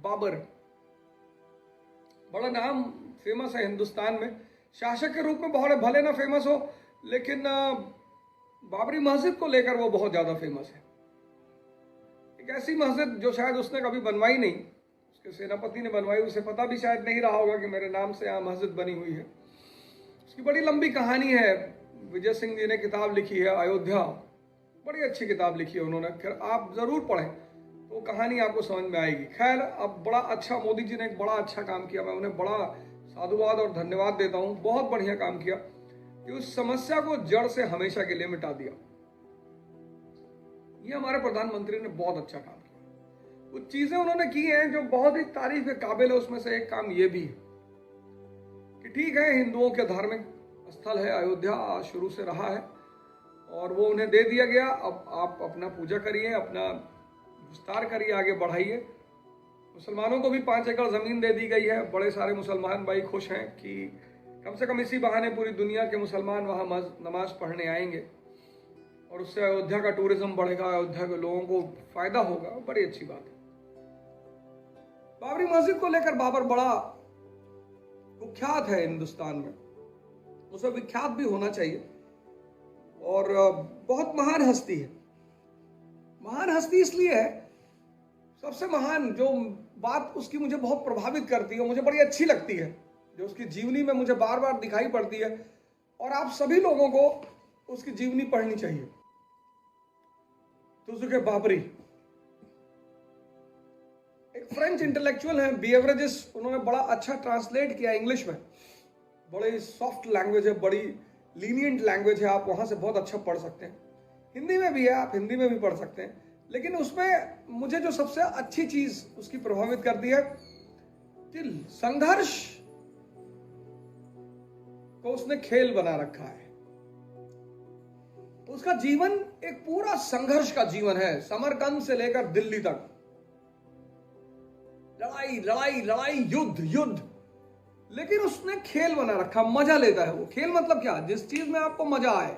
बाबर, बड़ा नाम फेमस है हिंदुस्तान में। शासक के रूप में बहुत भले ना फेमस हो, लेकिन बाबरी मस्जिद को लेकर वो बहुत ज्यादा फेमस है। एक ऐसी मस्जिद जो शायद उसने कभी बनवाई नहीं, उसके सेनापति ने बनवाई, उसे पता भी शायद नहीं रहा होगा कि मेरे नाम से यहाँ मस्जिद बनी हुई है। उसकी बड़ी लंबी कहानी है। विजय सिंह जी ने किताब लिखी है अयोध्या, बड़ी अच्छी किताब लिखी है उन्होंने, फिर आप जरूर पढ़ें तो कहानी आपको समझ में आएगी। खैर, अब बड़ा अच्छा मोदी जी ने एक बड़ा अच्छा काम किया, मैं उन्हें बड़ा साधुवाद और धन्यवाद देता हूं। बहुत बढ़िया काम किया कि उस समस्या को जड़ से हमेशा के लिए मिटा दिया। ये हमारे प्रधानमंत्री ने बहुत अच्छा काम किया। कुछ चीजें उन्होंने की हैं जो बहुत ही तारीफ के काबिल है। उसमें से एक काम ये भी है कि ठीक है, हिंदुओं के धार्मिक स्थल है अयोध्या, शुरू से रहा है और वो उन्हें दे दिया गया। अब आप अपना पूजा करिए, अपना विस्तार करिए, आगे बढ़ाइए। मुसलमानों को भी 5 एकड़ जमीन दे दी गई है। बड़े सारे मुसलमान भाई खुश हैं कि कम से कम इसी बहाने पूरी दुनिया के मुसलमान वहां नमाज पढ़ने आएंगे और उससे अयोध्या का टूरिज्म बढ़ेगा, अयोध्या के लोगों को फायदा होगा। बड़ी अच्छी बात है। बाबरी मस्जिद को लेकर बाबर बड़ा कुख्यात है हिंदुस्तान में, उसे विख्यात भी होना चाहिए और बहुत महान हस्ती है। महान हस्ती इसलिए है, सबसे महान जो बात उसकी मुझे बहुत प्रभावित करती है, मुझे बड़ी अच्छी लगती है, जो उसकी जीवनी में मुझे बार बार दिखाई पड़ती है और आप सभी लोगों को उसकी जीवनी पढ़नी चाहिए। तुज़ुके बाबरी एक फ्रेंच इंटेलेक्चुअल है, बिएवरेजेस, उन्होंने बड़ा अच्छा ट्रांसलेट किया इंग्लिश में। बड़ी सॉफ्ट लैंग्वेज है, बड़ी लीनियंट लैंग्वेज है, आप वहां से बहुत अच्छा पढ़ सकते हैं। हिंदी में भी है, आप हिंदी में भी पढ़ सकते हैं। लेकिन उसमें मुझे जो सबसे अच्छी चीज उसकी प्रभावित करती है कि संघर्ष को उसने खेल बना रखा है। तो उसका जीवन एक पूरा संघर्ष का जीवन है, समरकंद से लेकर दिल्ली तक। लड़ाई लड़ाई लड़ाई, युद्ध युद्ध, लेकिन उसने खेल बना रखा, मजा लेता है वो। खेल मतलब क्या? जिस चीज में आपको मजा आए।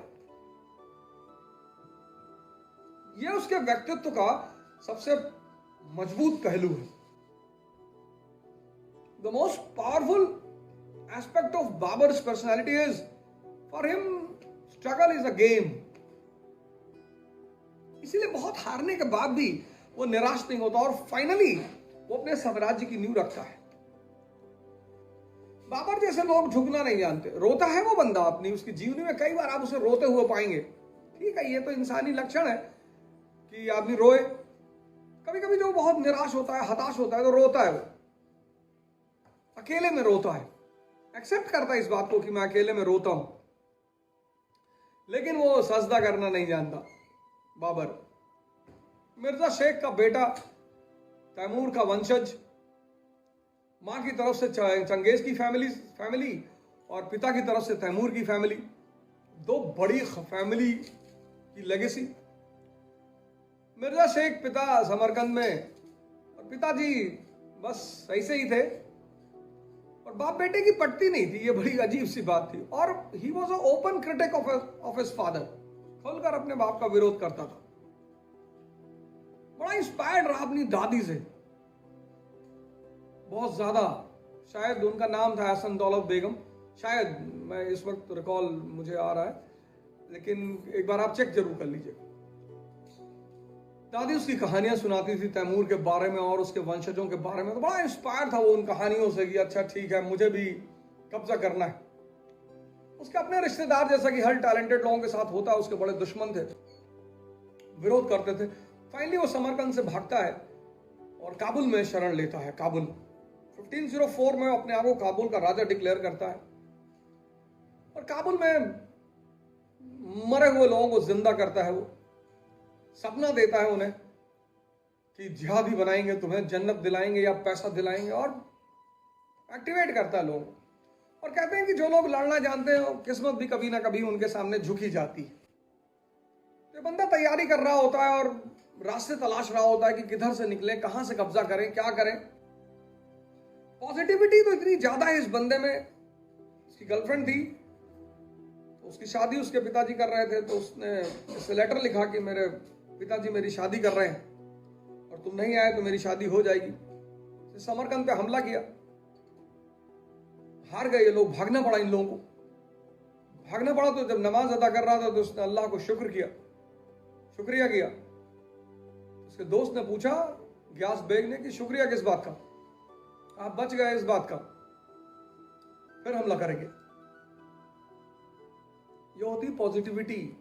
यह उसके व्यक्तित्व का सबसे मजबूत पहलू है। The most powerful aspect of Babar's personality is, for him struggle is a game. इसीलिए बहुत हारने के बाद भी वो निराश नहीं होता और फाइनली वो अपने साम्राज्य की नींव रखता है। बाबर जैसे लोग झुकना नहीं जानते। रोता है वो बंदा अपनी, उसकी जीवनी में कई बार आप उसे रोते हुए पाएंगे। ठीक है, ये तो इंसानी लक्षण है कि आदमी रोए। कभी कभी जो बहुत निराश होता है, हताश होता है, तो रोता है वो, अकेले में रोता है, एक्सेप्ट करता है इस बात को कि मैं अकेले में रोता हूं। लेकिन वो सजदा करना नहीं जानता बाबर। मिर्जा शेख का बेटा, तैमूर का वंशज, मां की तरफ से चंगेज की फैमिली और पिता की तरफ से तैमूर की फैमिली, दो बड़ी फैमिली की लेगेसी। मिर्जा शेख पिता समरकंद में और पिताजी बस ऐसे ही थे और बाप बेटे की पटती नहीं थी। ये बड़ी अजीब सी बात थी। और he was a open critic of his father, खुलकर अपने बाप का विरोध करता था। बड़ा इंस्पायर्ड रहा अपनी दादी से, बहुत ज्यादा। शायद उनका नाम था हसन दौलत बेगम, शायद, मैं इस वक्त रिकॉल मुझे आ रहा है, लेकिन एक बार आप चेक जरूर कर लीजिए। दादी उसकी कहानियां सुनाती थी तैमूर के बारे में और उसके वंशजों के बारे में। तो बड़ा इंस्पायर था वो उन कहानियों से कि अच्छा ठीक है, मुझे भी कब्जा करना है। उसके अपने रिश्तेदार, जैसा कि हर टैलेंटेड लोगों के साथ होता है, उसके बड़े दुश्मन थे, विरोध करते थे। फाइनली वो समरकंद से भागता है और काबुल में शरण लेता है। काबुल 1504 में अपने आप को काबुल का राजा डिक्लेयर करता है और काबुल में मरे हुए लोगों को जिंदा करता है। वो सपना देता है उन्हें कि जिहादी बनाएंगे, तुम्हें जन्नत दिलाएंगे या पैसा दिलाएंगे, और एक्टिवेट करता है लोगों को। और कहते हैं कि जो लोग लड़ना जानते हैं, किस्मत भी कभी ना कभी उनके सामने झुकी जाती है। तो बंदा तैयारी कर रहा होता है और रास्ते तलाश रहा होता है कि किधर से निकले, कहां से कब्जा करें, क्या करें। पॉजिटिविटी तो इतनी ज्यादा है इस बंदे में। उसकी गर्लफ्रेंड थी, तो उसकी शादी उसके पिताजी कर रहे थे, तो उसने इसे लेटर लिखा कि मेरे पिताजी मेरी शादी कर रहे हैं और तुम नहीं आए तो मेरी शादी हो जाएगी। समरकंद पे हमला किया, हार गए ये लोग, भागना पड़ा इन लोगों को, भागना पड़ा। तो जब नमाज अदा कर रहा था तो उसने अल्लाह को शुक्रिया किया। उसके दोस्त ने पूछा गियास बेग ने कि शुक्रिया किस बात का, आप बच गए इस बात का, फिर हमला करेंगे। ये होती पॉजिटिविटी।